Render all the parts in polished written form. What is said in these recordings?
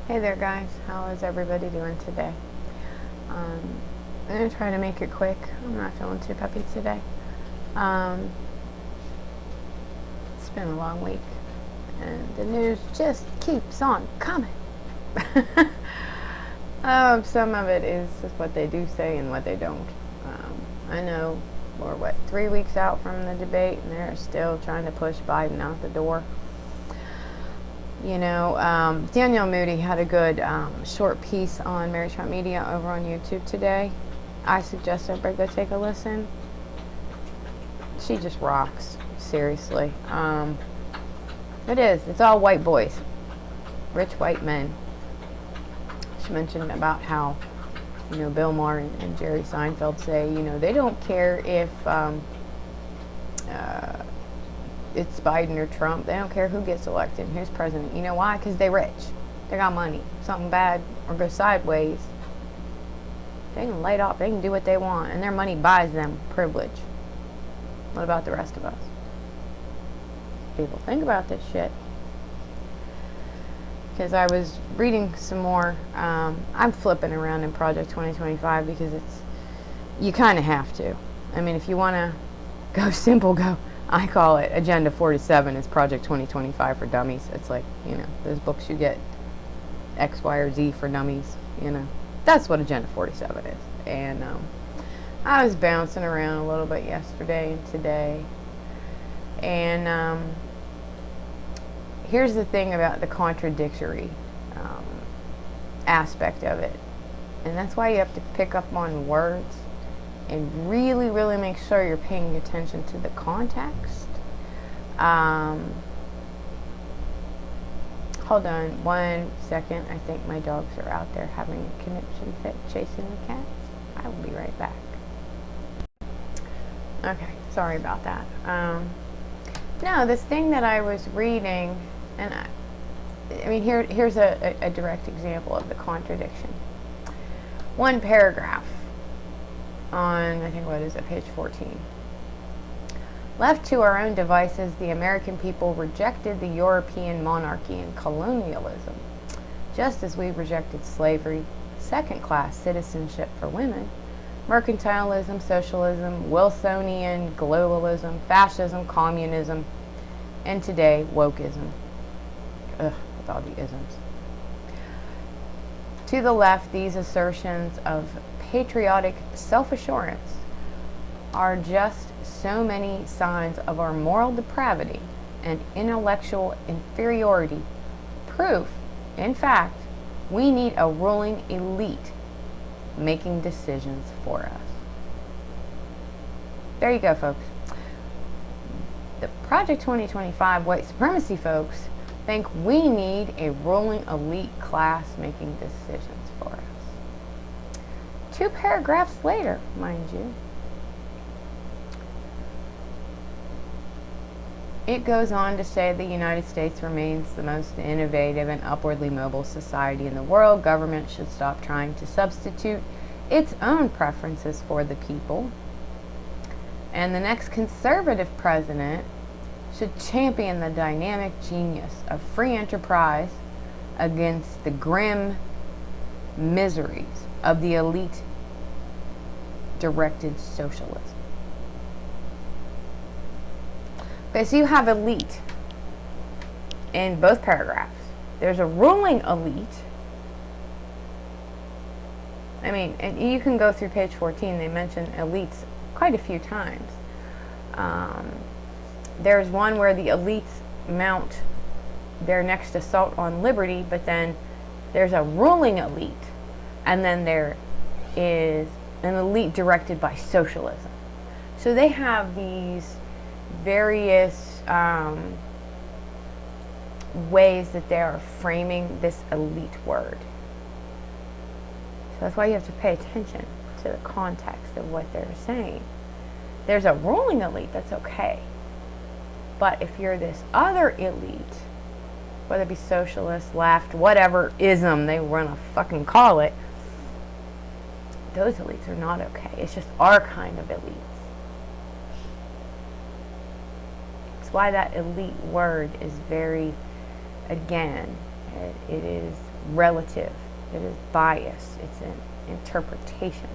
Hey there guys, how is everybody doing today? I'm going to try to make it quick. I'm not feeling too peppy today. It's been a long week and the news just keeps on coming. Some of it is just what they do say and what they don't. I know we're 3 weeks out from the debate and they're still trying to push Biden out the door. You know, Danielle Moody had a good short piece on Mary Trump Media over on YouTube today. I suggest everybody go take a listen. She just rocks, seriously. It's all white boys, rich white men. She mentioned about how, Bill Maher and Jerry Seinfeld say, they don't care if it's Biden or Trump. They don't care who gets elected and who's president. You know why? Because they're rich. They got money. Something bad or goes sideways, they can light off. They can do what they want, and their money buys them privilege. What about the rest of us? People think about this shit. Because I was reading some more. I'm flipping around in Project 2025 because you kind of have to. I mean, if you want to go simple, I call it Agenda 47 is Project 2025 for dummies. It's like, those books you get, X, Y, or Z for dummies, That's what Agenda 47 is. And I was bouncing around a little bit yesterday and today. And here's the thing about the contradictory aspect of it. And that's why you have to pick up on words and really, really make sure you're paying attention to the context. Hold on 1 second. I think my dogs are out there having a conniption fit chasing the cats. I will be right back. Okay, sorry about that. No, this thing that I was reading, and I mean, here's a direct example of the contradiction. One paragraph on, I think, what is it, page 14. Left to our own devices, the American people rejected the European monarchy and colonialism, just as we rejected slavery, second-class citizenship for women, mercantilism, socialism, Wilsonian globalism, fascism, communism, and today, wokeism. Ugh, with all the isms. To the left, these assertions of patriotic self-assurance are just so many signs of our moral depravity and intellectual inferiority. Proof, in fact, we need a ruling elite making decisions for us. There you go, folks. The Project 2025 white supremacy folks think we need a ruling elite class making decisions for us. 2 paragraphs later, mind you, it goes on to say the United States remains the most innovative and upwardly mobile society in the world. Government should stop trying to substitute its own preferences for the people. And the next conservative president should champion the dynamic genius of free enterprise against the grim miseries of the elite directed socialism. Okay, so you have elite in both paragraphs. There's a ruling elite. I mean, and you can go through page 14. They mention elites quite a few times. There's one where the elites mount their next assault on liberty, but then there's a ruling elite, and then there is an elite directed by socialism. So they have these various ways that they are framing this elite word. So that's why you have to pay attention to the context of what they're saying. There's a ruling elite, that's okay. But if you're this other elite, whether it be socialist, left, whatever ism they want to fucking call it, those elites are not okay. It's just our kind of elites. It's why that elite word is very, again, It is relative. It is biased. It's an interpretation.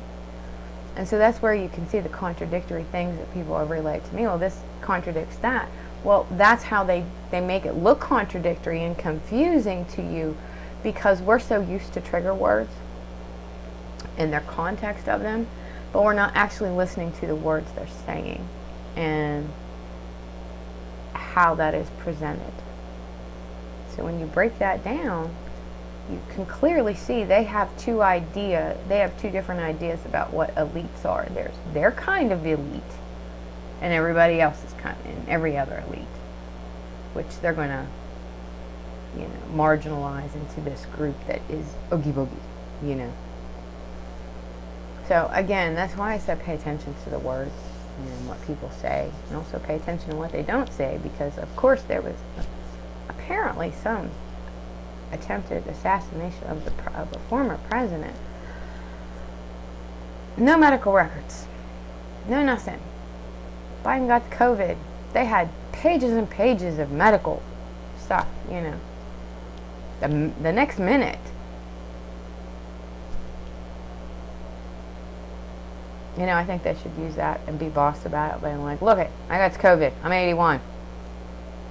And so that's where you can see the contradictory things that people have relayed to me. Well, this contradicts that. Well, that's how they make it look contradictory and confusing to you, because we're so used to trigger words and their context of them, but we're not actually listening to the words they're saying and how that is presented. So when you break that down, you can clearly see they have two different ideas about what elites are. There's their kind of elite, and everybody else's kind, and every other elite, which they're going to, marginalize into this group that is oogie boogie, So again, that's why I said pay attention to the words and what people say, and also pay attention to what they don't say, because of course there was apparently some attempted assassination of a former president. No medical records, no nothing. Biden got COVID. They had pages and pages of medical stuff, the next minute. I think they should use that and be boss about it. Being like, look it, I got COVID. I'm 81.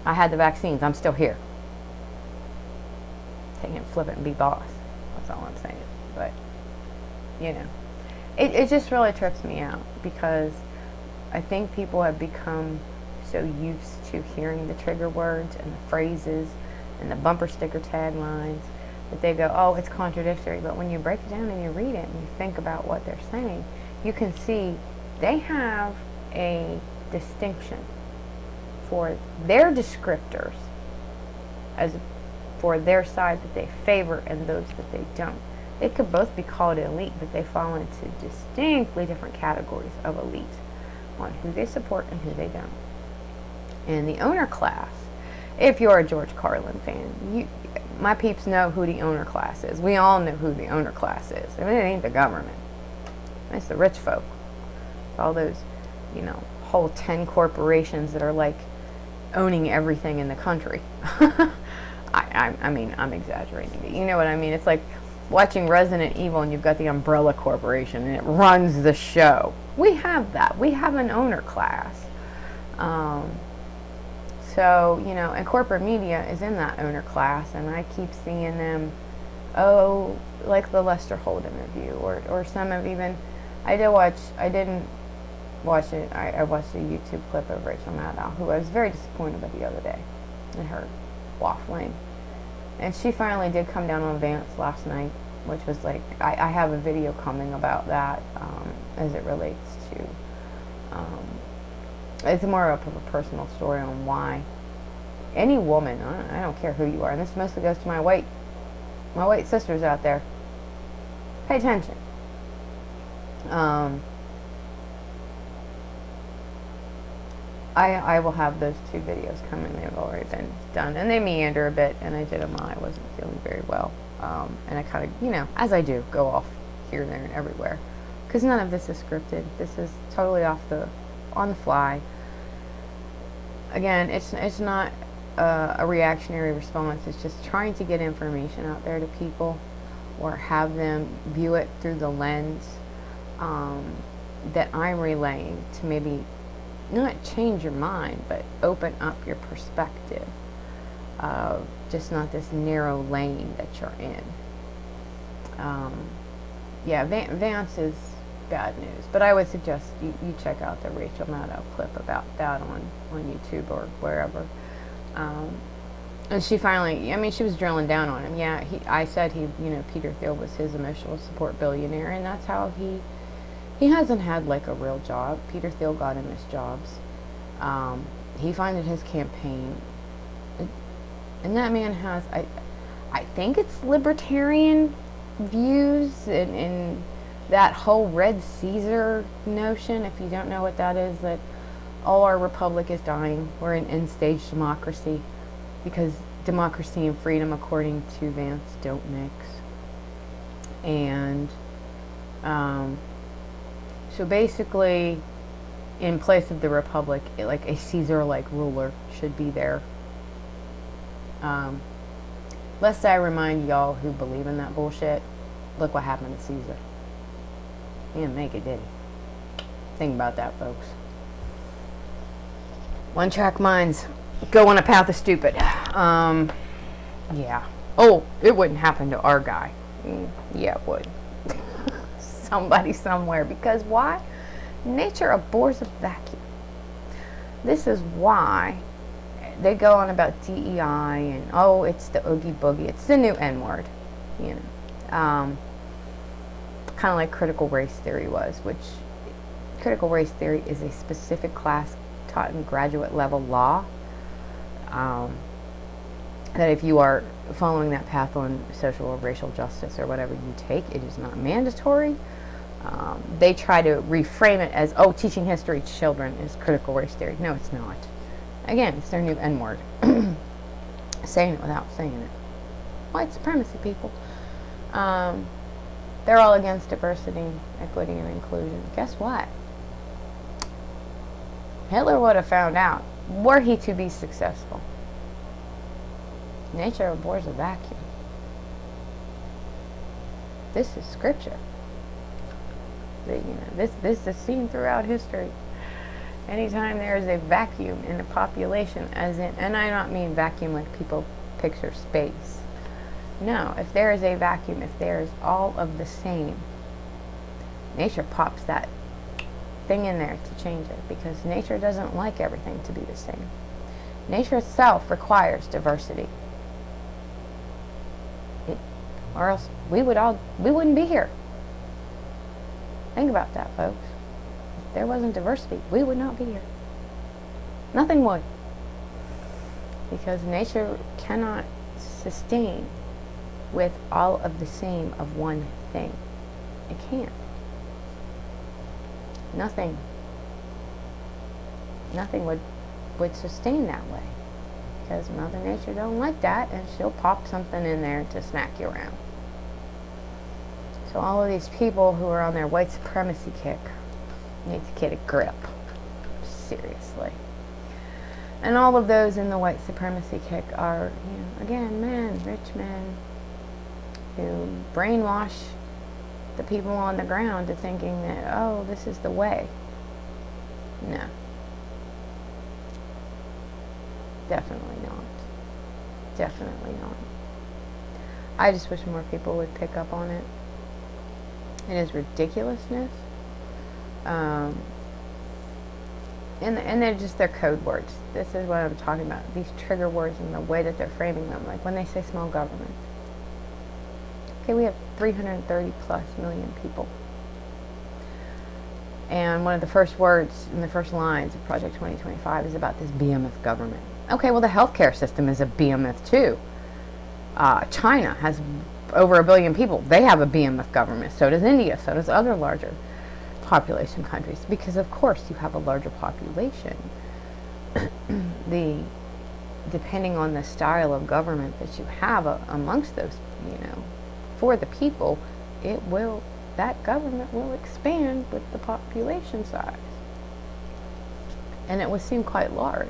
I had the vaccines. I'm still here. Take it, flip it, and be boss. That's all I'm saying. But, it just really trips me out, because I think people have become so used to hearing the trigger words and the phrases and the bumper sticker taglines that they go, oh, it's contradictory. But when you break it down and you read it and you think about what they're saying, you can see they have a distinction for their descriptors as for their side that they favor and those that they don't. They could both be called elite, but they fall into distinctly different categories of elite on who they support and who they don't. And the owner class, if you're a George Carlin fan, my peeps know who the owner class is. We all know who the owner class is. I mean, it ain't the government. It's the rich folk. All those, whole 10 corporations that are like owning everything in the country. I mean, I'm exaggerating, but you know what I mean? It's like watching Resident Evil and you've got the Umbrella Corporation and it runs the show. We have that. We have an owner class. So, and corporate media is in that owner class, and I keep seeing them, like the Lester Holt interview, or some have even, I didn't watch it, I watched a YouTube clip of Rachel Maddow, who I was very disappointed with the other day, in her waffling. And she finally did come down on Vance last night, which was like, I have a video coming about that, as it relates to, it's more of a personal story on why any woman, I don't care who you are, and this mostly goes to my white sisters out there, pay attention. I will have those 2 videos coming. They've already been done, and they meander a bit, and I did them while I wasn't feeling very well, and I kind of, as I do, go off here, there, and everywhere, because none of this is scripted. This is totally on the fly. Again, it's not a reactionary response. It's just trying to get information out there to people, or have them view it through the lens that I'm relaying, to maybe not change your mind, but open up your perspective of just not this narrow lane that you're in. Vance is bad news, but I would suggest you check out the Rachel Maddow clip about that on YouTube or wherever. And she finally, she was drilling down on him. Yeah, I said Peter Thiel was his emotional support billionaire, and that's how he hasn't had like a real job. Peter Thiel got him his jobs. He funded his campaign, and that man has, I think it's libertarian views, and that whole Red Caesar notion. If you don't know what that is, that our republic is dying. We're an end-stage democracy, because democracy and freedom, according to Vance, don't mix. And so basically, in place of the republic, like a Caesar-like ruler should be there. Lest I remind y'all who believe in that bullshit, look what happened to Caesar. He didn't make it, did he? Think about that, folks. One-track minds go on a path of stupid. Yeah. Oh, it wouldn't happen to our guy. Yeah, it would. Somebody somewhere. Because why? Nature abhors a vacuum. This is why they go on about DEI and, oh, it's the oogie boogie. It's the new N-word, you know. Kind of like critical race theory was, which critical race theory is a specific class taught in graduate level law. That if you are following that path on social or racial justice or whatever you take, it is not mandatory. They try to reframe it as, oh, teaching history to children is critical race theory. No, it's not. Again, it's their new N-word. Saying it without saying it. White supremacy, people. They're all against diversity, equity, and inclusion. Guess what? Hitler would have found out, were he to be successful. Nature abhors a vacuum. This is scripture. This is seen throughout history. Anytime there is a vacuum in a population, as in, and I don't mean vacuum like people picture space. No, if there is a vacuum, if there is all of the same, nature pops that thing in there to change it, because nature doesn't like everything to be the same. Nature itself requires diversity. Or else we wouldn't be here. Think about that, folks. If there wasn't diversity, we would not be here. Nothing would. Because nature cannot sustain with all of the same of one thing. It can't. Nothing would sustain that way. Because Mother Nature don't like that, and she'll pop something in there to smack you around. So all of these people who are on their white supremacy kick need to get a grip. Seriously. And all of those in the white supremacy kick are, again, men, rich men, who brainwash the people on the ground to thinking that, oh, this is the way. No. Definitely not. Definitely not. I just wish more people would pick up on it. It is ridiculousness. And they're just their code words. This is what I'm talking about. These trigger words and the way that they're framing them. Like when they say small government. Okay, we have 330 plus million people. And one of the first words in the first lines of Project 2025 is about this behemoth government. Okay, well, the healthcare system is a behemoth too. China has over 1 billion people. They have a behemoth government. So does India. So does other larger population countries. Because of course you have a larger population. Depending on the style of government that you have amongst those, for the people, that government will expand with the population size. And it would seem quite large,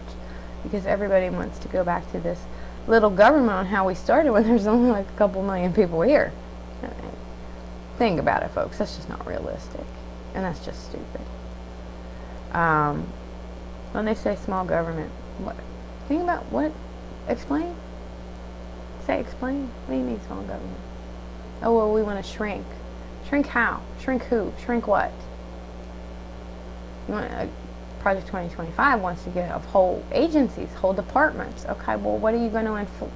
because everybody wants to go back to this little government on how we started when there's only like a couple million people here. Think about it, folks. That's just not realistic. And that's just stupid. When they say small government, think about what? Explain? Say explain? What do you mean small government? Oh, well, we want to shrink. Shrink how? Shrink who? Shrink what? Project 2025 wants to get of whole agencies, whole departments. Okay, well, what are you going to inflate?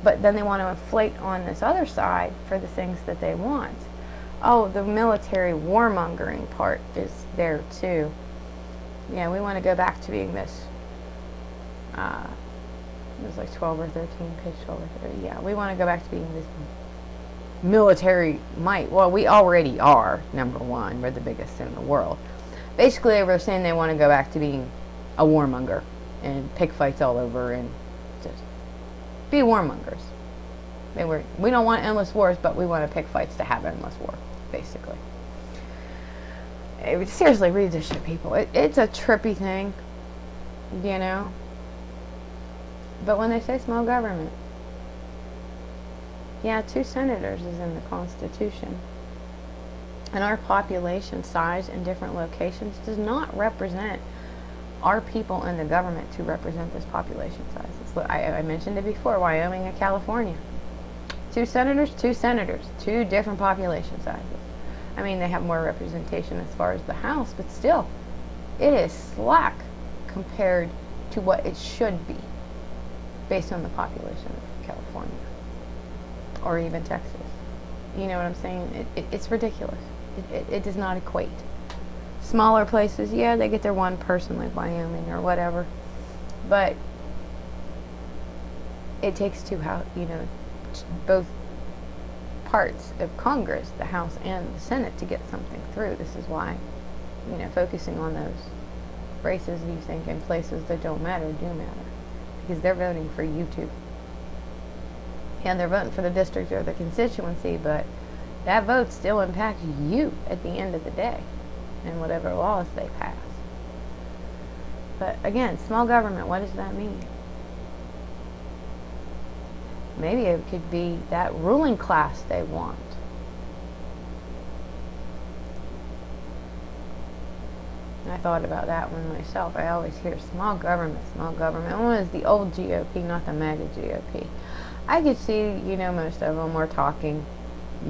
But then they want to inflate on this other side for the things that they want. Oh, the military warmongering part is there too. Yeah, we want to go back to being this. It was like 12 or 13, page 12 or 13. Yeah, we want to go back to being this military might. Well, we already are, number one. We're the biggest in the world. Basically, they were saying they want to go back to being a warmonger and pick fights all over and just be warmongers. We don't want endless wars, but we want to pick fights to have endless war, basically. Seriously, read this shit, people. It's a trippy thing, But when they say small government, Yeah, 2 senators is in the Constitution. And our population size in different locations does not represent our people in the government to represent this population size. I mentioned it before, Wyoming and California. 2 senators, 2 different population sizes. I mean, they have more representation as far as the House, but still, it is slack compared to what it should be based on the population of California or even Texas. You know what I'm saying? It's ridiculous. It does not equate. Smaller places, yeah, they get their one person like Wyoming or whatever, but it takes both parts of Congress, the House and the Senate, to get something through. This is why, focusing on those races you think in places that don't matter do matter, because they're voting for you too. Yeah, they're voting for the district or the constituency, but that vote still impacts you at the end of the day and whatever laws they pass. But again, small government, what does that mean? Maybe it could be that ruling class they want. I thought about that one myself. I always hear small government, small government. One is the old GOP, not the MAGA GOP. I could see, most of them were talking,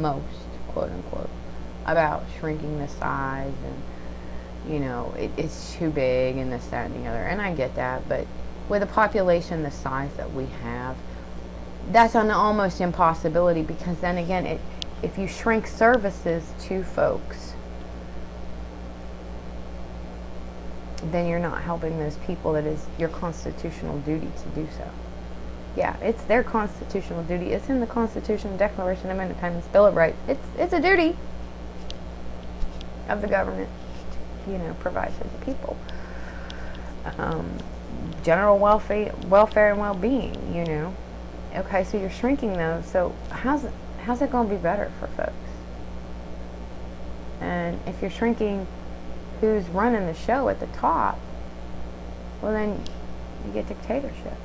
quote unquote, about shrinking the size and, it's too big and this, that, and the other. And I get that, but with a population the size that we have, that's an almost impossibility, because then again, if you shrink services to folks, then you're not helping those people that is your constitutional duty to do so. Yeah, it's their constitutional duty. It's in the Constitution, Declaration of Independence, Bill of Rights. It's a duty of the government to, provide for the people. General welfare and well-being, Okay, so you're shrinking those. So how's it going to be better for folks? And if you're shrinking who's running the show at the top, well then you get dictatorship.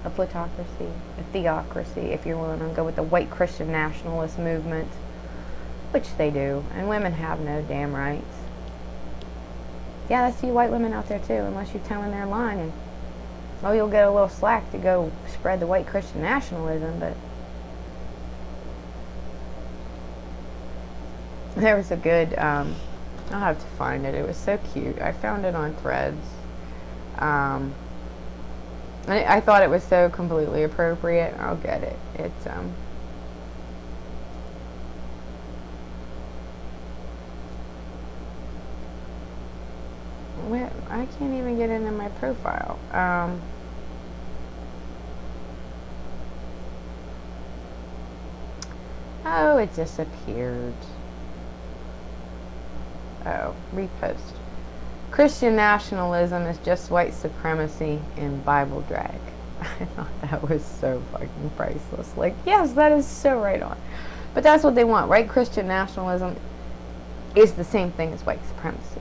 A plutocracy, a theocracy, if you're willing to go with the white Christian nationalist movement, which they do, and women have no damn rights. Yeah, that's you white women out there too, unless you're telling their line, and you'll get a little slack to go spread the white Christian nationalism, but there was a good, I'll have to find it. It was so cute. I found it on Threads. I thought it was so completely appropriate. I'll get it. It's I can't even get into my profile. Oh, it disappeared. Oh, repost. Christian nationalism is just white supremacy in Bible drag. I thought that was so fucking priceless. Like, yes, that is so right on. But that's what they want, right? Christian nationalism is the same thing as white supremacy.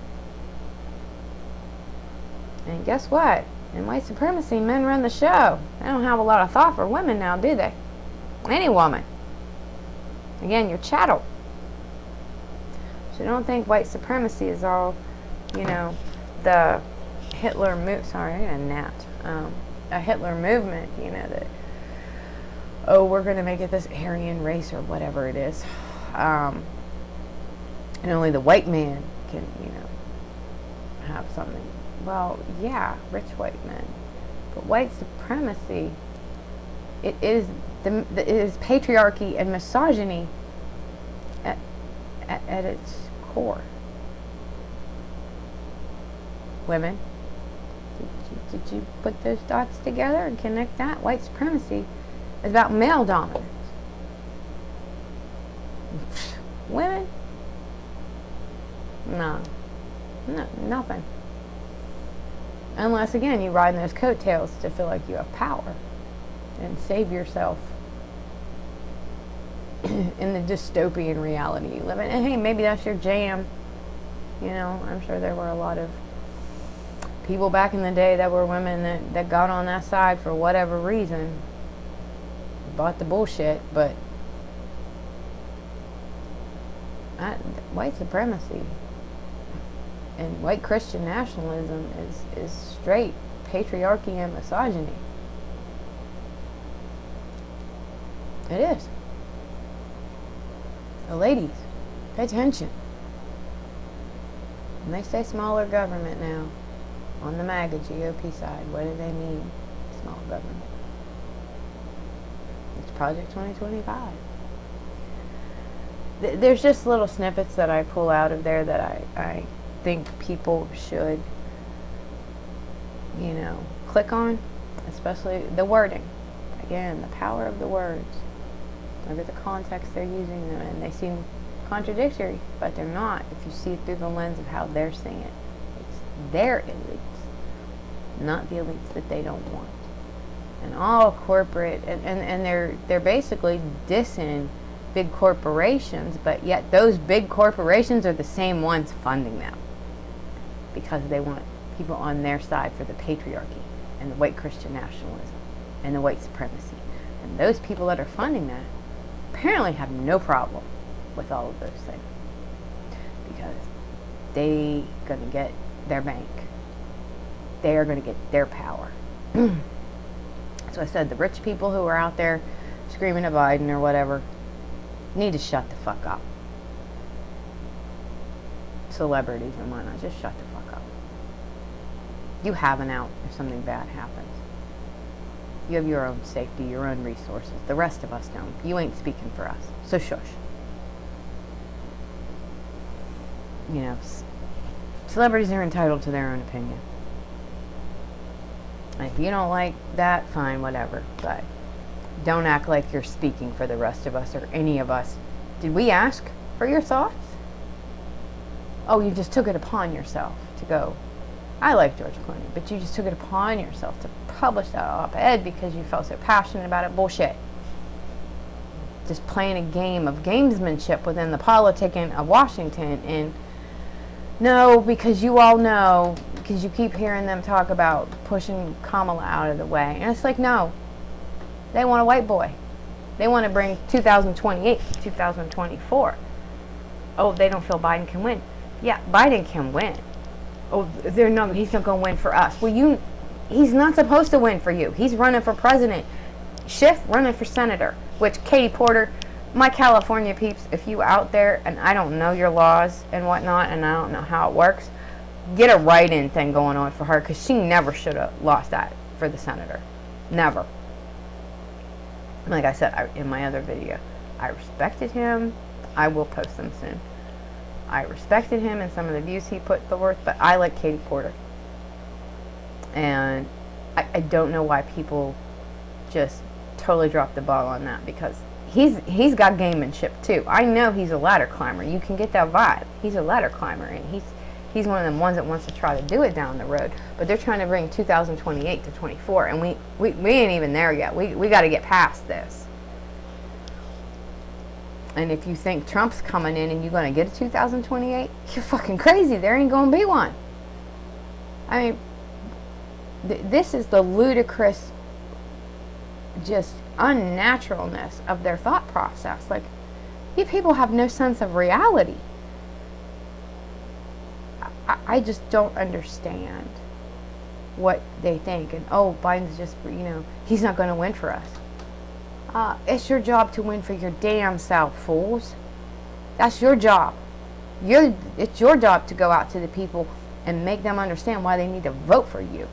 And guess what? In white supremacy, men run the show. They don't have a lot of thought for women now, do they? Any woman. Again, you're chattel. So don't think white supremacy is all, the Hitler move. Sorry, I got a gnat. A Hitler movement, that, we're going to make it this Aryan race or whatever it is. And only the white man can, have something. Well, yeah, rich white men. But white supremacy, it is patriarchy and misogyny at its core. Women, did you put those dots together and connect that? White supremacy is about male dominance. Women? No, nothing. Unless, again, you ride in those coattails to feel like you have power and save yourself in the dystopian reality you live in. And hey, maybe that's your jam. I'm sure there were a lot of people back in the day that were women that got on that side for whatever reason. bought the bullshit, but white supremacy and white Christian nationalism is straight patriarchy and misogyny. It is. So ladies, pay attention. When they say smaller government now, on the MAGA GOP side, what do they mean, small government? It's Project 2025. There's just little snippets that I pull out of there that I think people should, click on, especially the wording. Again, the power of the words. Look at the context they're using them in. They seem contradictory, but they're not if you see it through the lens of how they're seeing it. It's their elites, not the elites that they don't want. And all corporate, and they're basically dissing big corporations, but yet those big corporations are the same ones funding them because they want people on their side for the patriarchy and the white Christian nationalism and the white supremacy. And those people that are funding that apparently have no problem with all of those things because they gonna get their bank. They are gonna get their power. So I said the rich people who are out there screaming at Biden or whatever need to shut the fuck up. Celebrities and whatnot, just shut the fuck up. You have an out if something bad happens. You have your own safety, your own resources. The rest of us don't. You ain't speaking for us. So shush. Celebrities are entitled to their own opinion. And if you don't like that, fine, whatever. But don't act like you're speaking for the rest of us or any of us. Did we ask for your thoughts? Oh, you just took it upon yourself to go. I like George Clooney, but you just took it upon yourself to publish that op-ed because you felt so passionate about it. Bullshit. Just playing a game of gamesmanship within the politicking of Washington. And no, because you all know, because you keep hearing them talk about pushing Kamala out of the way. And it's like, no. They want a white boy. They want to bring 2028 to 2024. Oh, they don't feel Biden can win. Yeah, Biden can win. Oh, he's not going to win for us. Well, he's not supposed to win for you. He's running for president. Schiff running for senator, which Katie Porter, my California peeps, if you out there, and I don't know your laws and whatnot, and I don't know how it works, get a write-in thing going on for her, because she never should have lost that for the senator. Never. Like I said in my other video, I respected him. I will post them soon. I respected him and some of the views he put forth, but I like Katie Porter. And I don't know why people just totally dropped the ball on that, because he's got gamemanship too. I know he's a ladder climber. You can get that vibe. He's a ladder climber, and he's one of them ones that wants to try to do it down the road. But they're trying to bring 2028 to 24, and we ain't even there yet. We got to get past this. And if you think Trump's coming in and you're going to get a 2028, you're fucking crazy. There ain't going to be one. I mean, this is the ludicrous, just unnaturalness of their thought process. Like, you people have no sense of reality. I just don't understand what they think. And, oh, Biden's just, he's not going to win for us. It's your job to win for your damn self, fools. That's your job. It's your job to go out to the people and make them understand why they need to vote for you.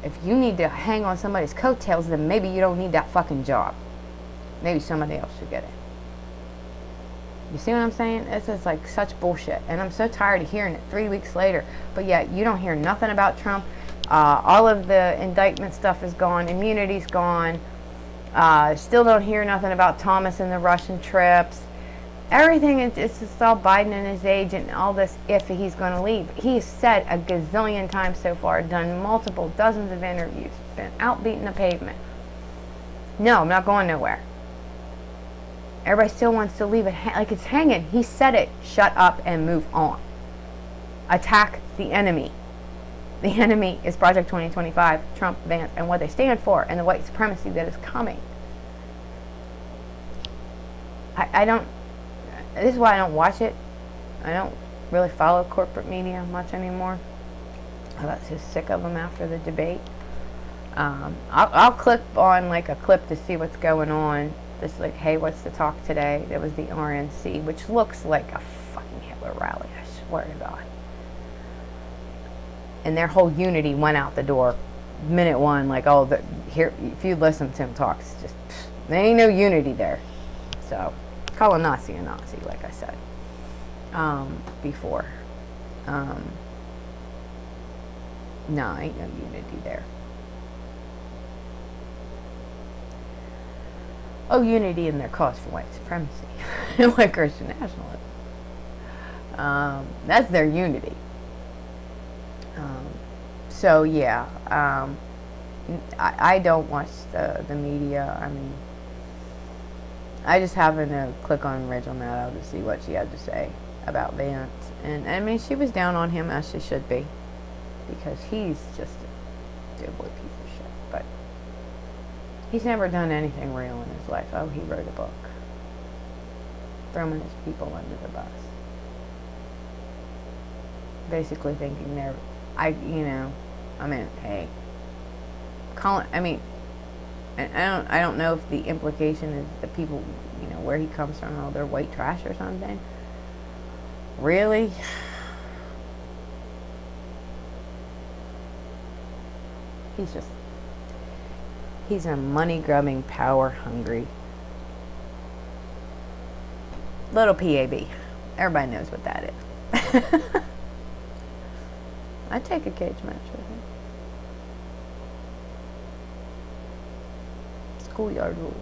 If you need to hang on somebody's coattails, then maybe you don't need that fucking job. Maybe somebody else should get it. You see what I'm saying? It's just like such bullshit. And I'm so tired of hearing it 3 weeks later. But yet you don't hear nothing about Trump. All of the indictment stuff is gone. Immunity's gone. Still don't hear nothing about Thomas and the Russian trips. Everything it's just all Biden and his agent and all this if he's going to leave. He's said a gazillion times so far, done multiple dozens of interviews, been out beating the pavement. No, I'm not going nowhere. Everybody still wants to leave it like it's hanging. He said it. Shut up and move on. Attack the enemy. The enemy is Project 2025, Trump, Vance, and what they stand for, and the white supremacy that is coming. I don't, this is why I don't watch it. I don't really follow corporate media much anymore. I got so sick of them after the debate. I'll click on like a clip to see what's going on. Just like, hey, what's the talk today? That was the RNC, which looks like a fucking Hitler rally, I swear to God. And their whole unity went out the door minute one. Like, oh, here, if you listen to him talk, it's just, there ain't no unity there. So, call a Nazi, like I said before. No, ain't no unity there. Oh, unity in their cause for white supremacy and white Christian nationalism. That's their unity. So yeah, I don't watch the media. I mean, I just happened to click on Rachel Maddow to see what she had to say about Vance, and I mean, she was down on him as she should be, because he's just a doughboy piece of shit. But he's never done anything real in his life. Oh, he wrote a book throwing his people under the bus, basically thinking they're, I mean, hey, I don't know if the implication is the people, where he comes from, oh, they're white trash or something. Really? He's a money-grubbing, power-hungry little PAB. Everybody knows what that is. I'd take a cage match with him. Schoolyard rules.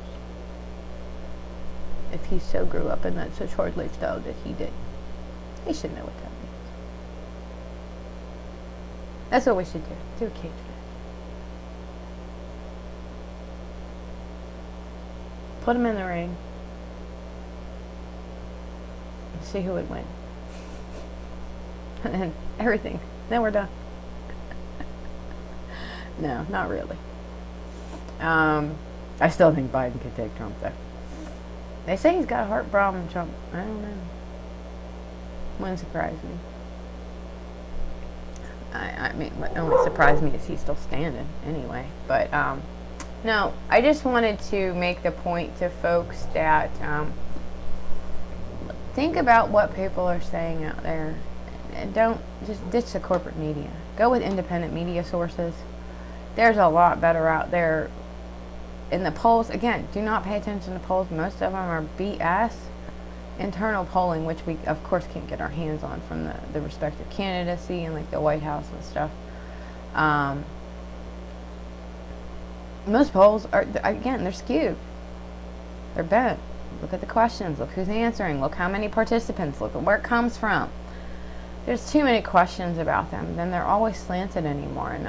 If he so grew up in that such hard lifestyle that he did, he should know what that means. That's what we should do. Do a cage match. Put him in the ring. And see who would win. And then everything. Then we're done. No, not really. I still think Biden could take Trump, though. They say he's got a heart problem, Trump. I don't know. Wouldn't surprise me. I mean, what only surprised me is he's still standing anyway. But, no, I just wanted to make the point to folks that think about what people are saying out there. And don't just ditch the corporate media. Go with independent media sources. There's a lot better out there. In the polls, again, do not pay attention to polls. Most of them are BS. Internal polling, which we, of course, can't get our hands on from the respective candidacy and like the White House and stuff. Most polls are, again, they're skewed. They're bent. Look at the questions. Look who's answering. Look how many participants. Look at where it comes from. There's too many questions about them. Then they're always slanted anymore. And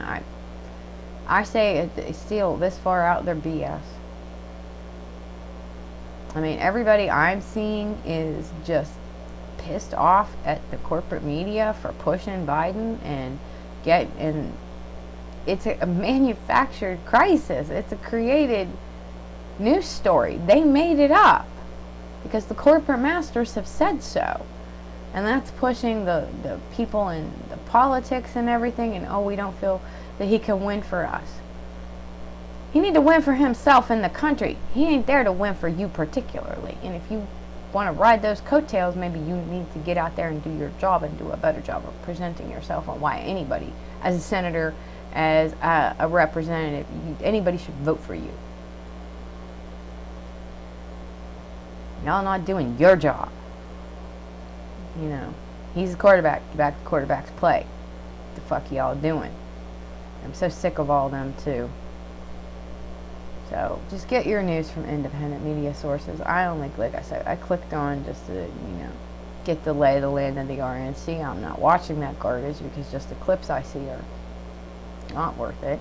I say still this far out, they're BS. I mean, everybody I'm seeing is just pissed off at the corporate media for pushing Biden and it's a manufactured crisis. It's a created news story. They made it up because the corporate masters have said so. And that's pushing the people in the politics and everything, and oh, we don't feel that he can win for us. He need to win for himself and the country. He ain't there to win for you particularly. And if you want to ride those coattails, maybe you need to get out there and do your job and do a better job of presenting yourself on why anybody, as a senator, as a representative, anybody should vote for you. Y'all not doing your job. He's the quarterback. Back to quarterbacks play. What the fuck y'all doing? I'm so sick of all them too. So just get your news from independent media sources. I only, like I said, I clicked on just to, get the lay of the land of the RNC. I'm not watching that garbage because just the clips I see are not worth it.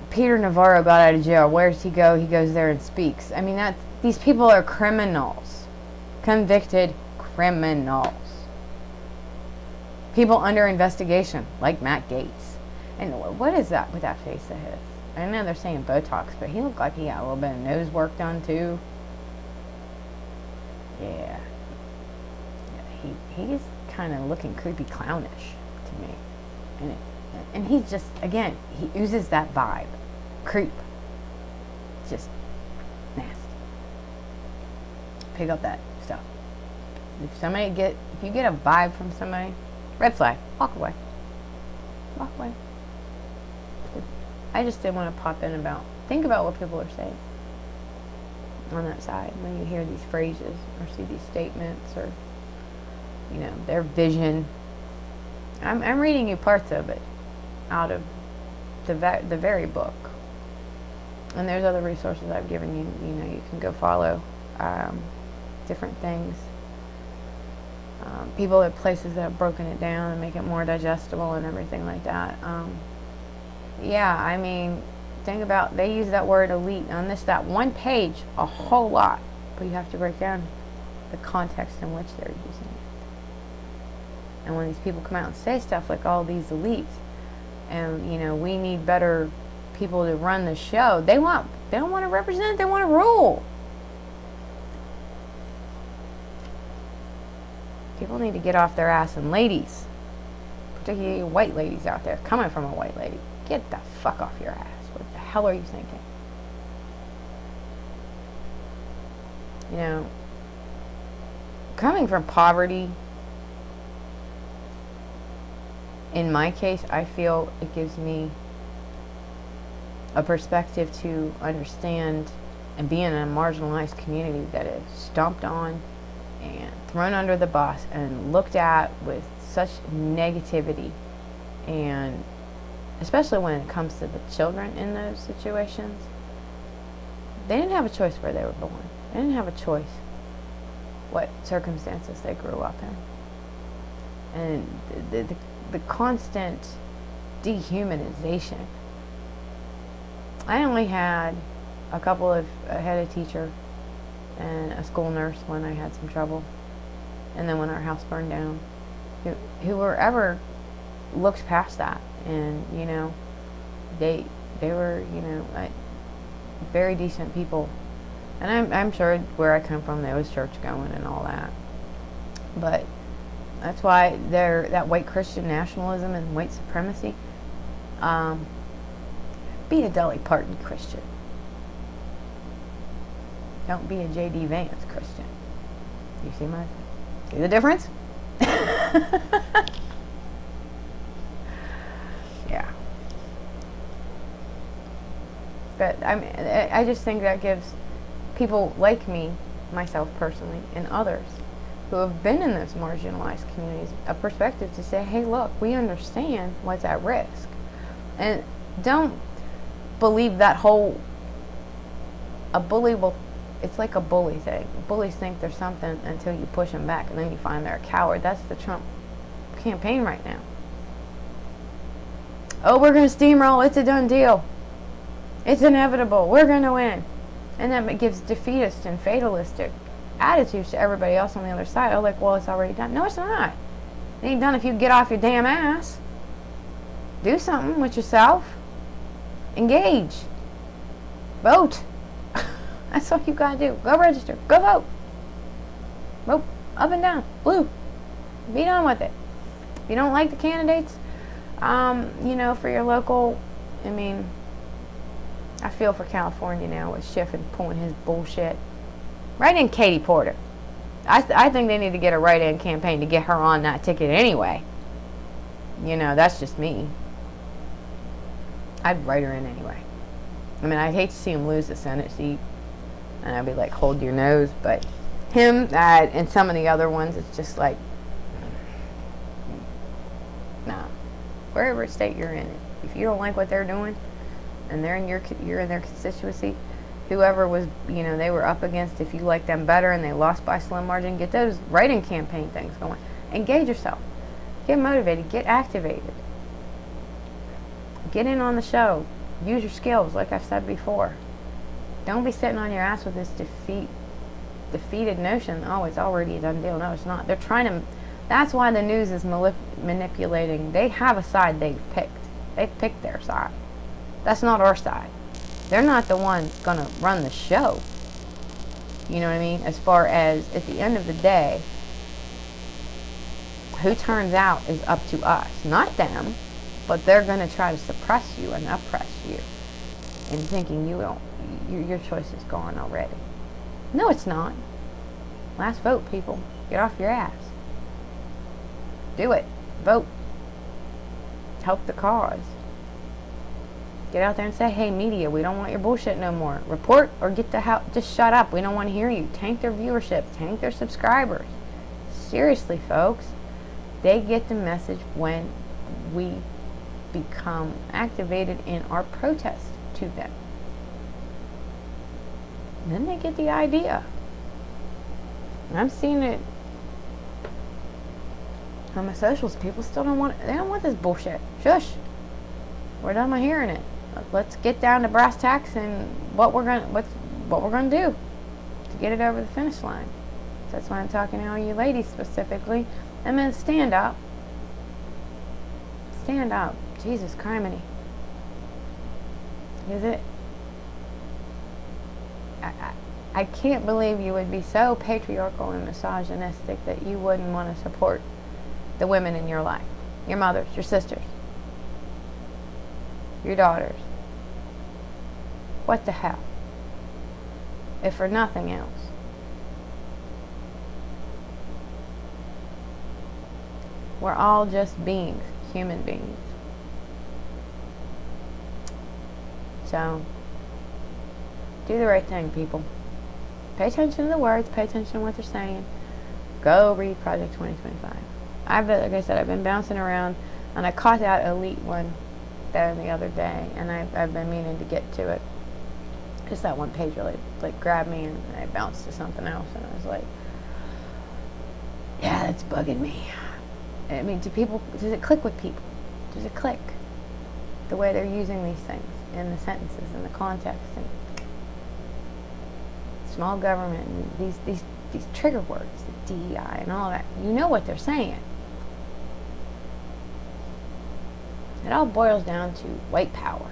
Peter Navarro got out of jail. Where does he go? He goes there and speaks. I mean, these people are criminals. Convicted criminals. People under investigation, like Matt Gaetz. And what is that with that face of his? I know they're saying Botox, but he looked like he got a little bit of nose work done too. Yeah. He's kind of looking creepy clownish to me. And he's just, again, he oozes that vibe. Creep. Just nasty. Pick up that stuff. If you get a vibe from somebody, red flag, walk away. Walk away. I just didn't want to pop in think about what people are saying on that side when you hear these phrases or see these statements or, their vision. I'm reading you parts of it out of the very book. And there's other resources I've given you. You can go follow different things. People at places that have broken it down and make it more digestible and everything like that. Think about, they use that word elite on that one page a whole lot, but you have to break down the context in which they're using it. And when these people come out and say stuff like all these elites, and we need better people to run the show, they don't want to represent, they want to rule. People need to get off their ass, and ladies, particularly white ladies out there, coming from a white lady, get the fuck off your ass. What the hell are you thinking? Coming from poverty, in my case, I feel it gives me a perspective to understand and be in a marginalized community that is stomped on and thrown under the bus and looked at with such negativity, and especially when it comes to the children in those situations. They didn't have a choice where they were born. They didn't have a choice what circumstances they grew up in. And the constant dehumanization. I only had I had a teacher and a school nurse when I had some trouble, and then when our house burned down, who were ever looked past that, and they were very decent people, and I'm sure where I come from there was church going and all that, but that's why that white Christian nationalism and white supremacy. Be a Dolly Parton Christian. Don't be a J.D. Vance Christian. You see the difference? Yeah. But I just think that gives people like me, myself personally, and others who have been in those marginalized communities a perspective to say, hey, look, we understand what's at risk. And don't believe that it's like a bully thing. Bullies think they're something until you push them back, and then you find they're a coward. That's the Trump campaign right now. Oh, we're going to steamroll. It's a done deal. It's inevitable. We're going to win. And that gives defeatist and fatalistic attitudes to everybody else on the other side. Oh, like, well, it's already done. No, it's not. It ain't done if you get off your damn ass. Do something with yourself. Engage. Vote. That's all you gotta do. Go register. Go vote. Vote up and down. Blue. Be done with it. If you don't like the candidates, for your local, I feel for California now with Schiff and pulling his bullshit. Write in Katie Porter. I think they need to get a write-in campaign to get her on that ticket anyway. That's just me. I'd write her in anyway. I'd hate to see him lose the Senate seat. And I'd be like, hold your nose. But him, and some of the other ones, it's just like, nah. Wherever state you're in, if you don't like what they're doing, and you're in their constituency, whoever was, they were up against, if you like them better and they lost by slim margin, get those write-in campaign things going. Engage yourself. Get motivated. Get activated. Get in on the show. Use your skills, like I've said before. Don't be sitting on your ass with this defeated notion, oh, it's already a done deal. No, it's not. They're trying to, that's why the news is manipulating. They have a side they've picked. They've picked their side. That's not our side. They're not the ones going to run the show. You know what I mean? As far as, at the end of the day, who turns out is up to us. Not them, but they're going to try to suppress you and oppress you. And thinking your choice is gone already. No, it's not. Last vote, people. Get off your ass. Do it. Vote. Help the cause. Get out there and say, hey, media, we don't want your bullshit no more. Report or get the hell. Just shut up. We don't want to hear you. Tank their viewership. Tank their subscribers. Seriously, folks. They get the message when we become activated in our protest to them. And then they get the idea. I've seen it on my socials. People still don't want it. They don't want this bullshit. Shush. We're done with hearing it. Let's get down to brass tacks and what we're gonna do to get it over the finish line. So that's why I'm talking to all you ladies specifically. And then stand up. Stand up. Jesus criminy. Is it? I can't believe you would be so patriarchal and misogynistic that you wouldn't want to support the women in your life. Your mothers, your sisters, your daughters. What the hell? If for nothing else. We're all just beings, human beings. So, do the right thing, people. Pay attention to the words, pay attention to what they're saying. Go read Project 2025. Like I said, I've been bouncing around, and I caught that elite one there the other day, and I've been meaning to get to it. Just that one page really grabbed me, and I bounced to something else, and I was like, yeah, that's bugging me. I mean, does it click with people? Does it click? The way they're using these things in the sentences, in the context, and small government, and these trigger words, the DEI and all that. You know what they're saying. It all boils down to white power.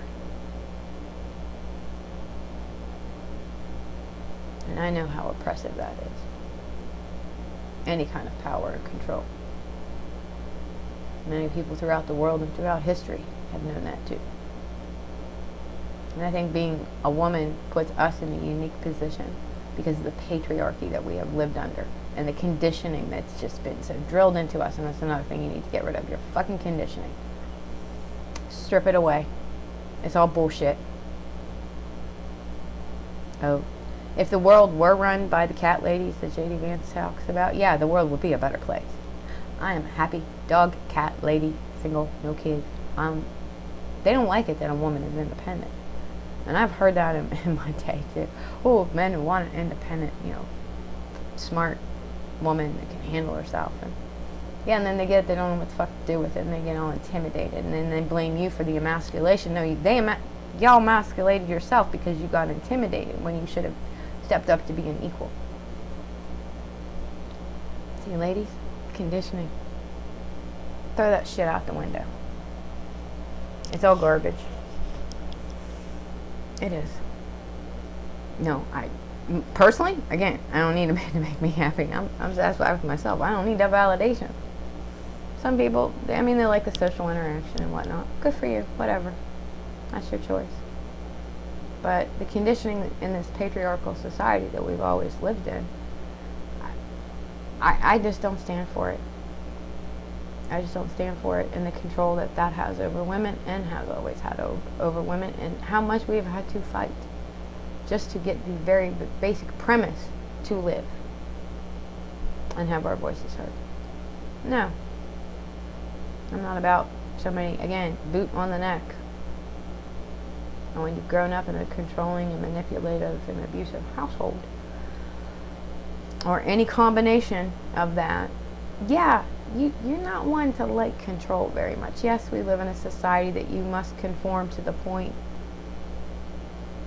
And I know how oppressive that is. Any kind of power and control. Many people throughout the world and throughout history have known that too. And I think being a woman puts us in a unique position because of the patriarchy that we have lived under and the conditioning that's just been so drilled into us. And that's another thing you need to get rid of, your fucking conditioning. Strip it away. It's all bullshit. Oh, if the world were run by the cat ladies that J.D. Vance talks about, yeah, the world would be a better place. I am a happy dog, cat, lady, single, no kids. They don't like it that a woman is independent. And I've heard that in my day too. Oh, men want an independent, smart woman that can handle herself. And yeah, and then they get it, they don't know what the fuck to do with it, and they get all intimidated, and then they blame you for the emasculation. No, y'all emasculated yourself because you got intimidated when you should have stepped up to be an equal. See, ladies, conditioning. Throw that shit out the window. It's all garbage. It is. No, personally, again, I don't need a man to make me happy. I'm satisfied with myself. I don't need that validation. Some people, they like the social interaction and whatnot. Good for you, whatever. That's your choice. But the conditioning in this patriarchal society that we've always lived in, I just don't stand for it. I just don't stand for it, and the control that has over women and has always had over women, and how much we've had to fight just to get the very basic premise to live and have our voices heard. No. I'm not about somebody, again, boot on the neck. And when you've grown up in a controlling and manipulative and abusive household, or any combination of that, yeah, you're not one to like control very much. Yes, we live in a society that you must conform to the point.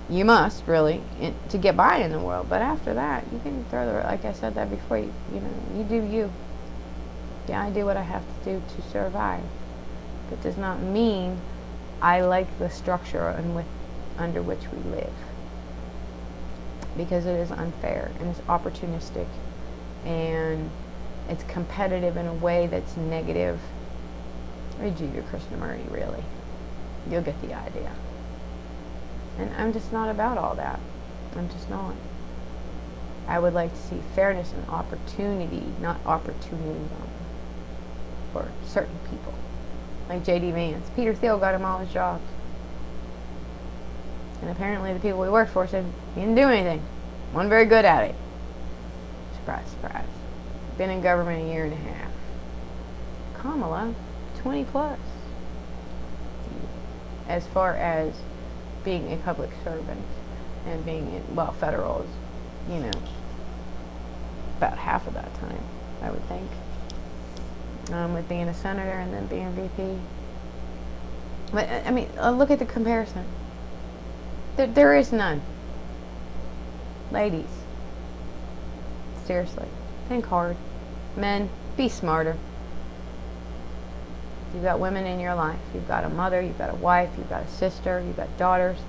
You must, really, to get by in the world. But after that, you can throw like I said that before, you do you. Yeah, I do what I have to do to survive. That does not mean I like the structure under which we live, because it is unfair and it's opportunistic and it's competitive in a way that's negative. Read Judah Krishnamurti, really. You'll get the idea. And I'm just not about all that. I'm just not. I would like to see fairness and opportunity, not opportunism, for certain people. Like J.D. Vance. Peter Thiel got him all his jobs. And apparently the people he worked for said he didn't do anything. Wasn't very good at it. Surprise, surprise. Been in government a year and a half. Kamala, 20 plus. As far as being a public servant and being in, well, federal is, you know, about half of that time, I would think. With being a senator and then being VP. But, I mean, look at the comparison. There is none. Ladies, seriously, think hard. Men, be smarter. You've got women in your life. You've got a mother, you've got a wife, you've got a sister, you've got daughters,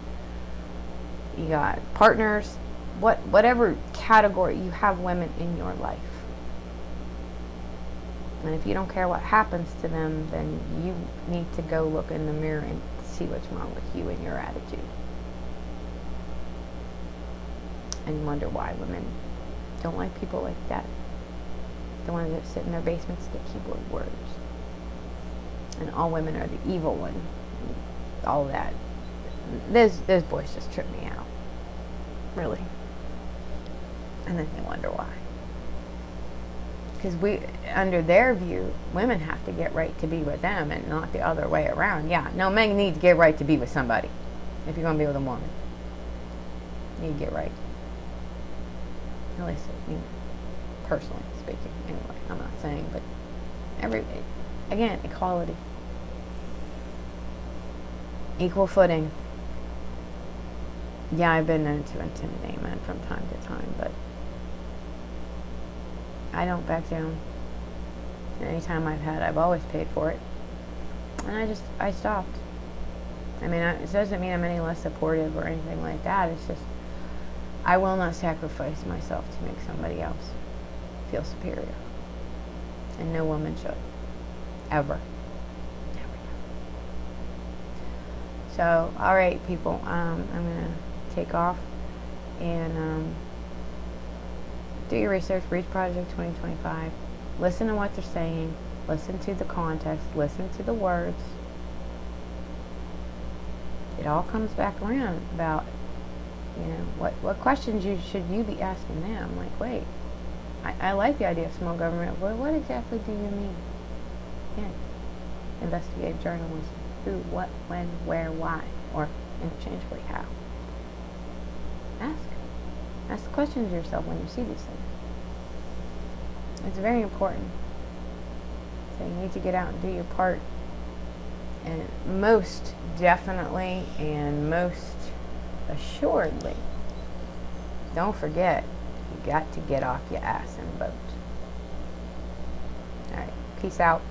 you got partners. Whatever category, you have women in your life. And if you don't care what happens to them, then you need to go look in the mirror and see what's wrong with you and your attitude. And wonder why women don't like people like that. The ones that sit in their basements to keyboard words. And all women are the evil one. All that. Those boys just trip me out. Really. And then they wonder why. Because under their view, women have to get right to be with them and not the other way around. Yeah, no, men need to get right to be with somebody. If you're going to be with a woman, you need to get right. At least, personally speaking. Anyway, I'm not saying, but again, equality. Equal footing. Yeah, I've been known to intimidate men from time to time, but I don't back down. Anytime I've always paid for it. And I stopped. I mean, it doesn't mean I'm any less supportive or anything like that. It's just, I will not sacrifice myself to make somebody else feel superior. And no woman should. Ever. Never. So, alright people, I'm going to take off and do your research, read Project 2025, listen to what they're saying, listen to the context, listen to the words. It all comes back around about, what questions should you be asking them? Like, wait, I like the idea of small government, but what exactly do you mean? Yeah. Investigative journalism. Who, what, when, where, why, or interchangeably how. Ask the questions to yourself when you see these things. It's very important. So you need to get out and do your part. And most definitely and most assuredly, don't forget, you got to get off your ass and vote. Alright, peace out.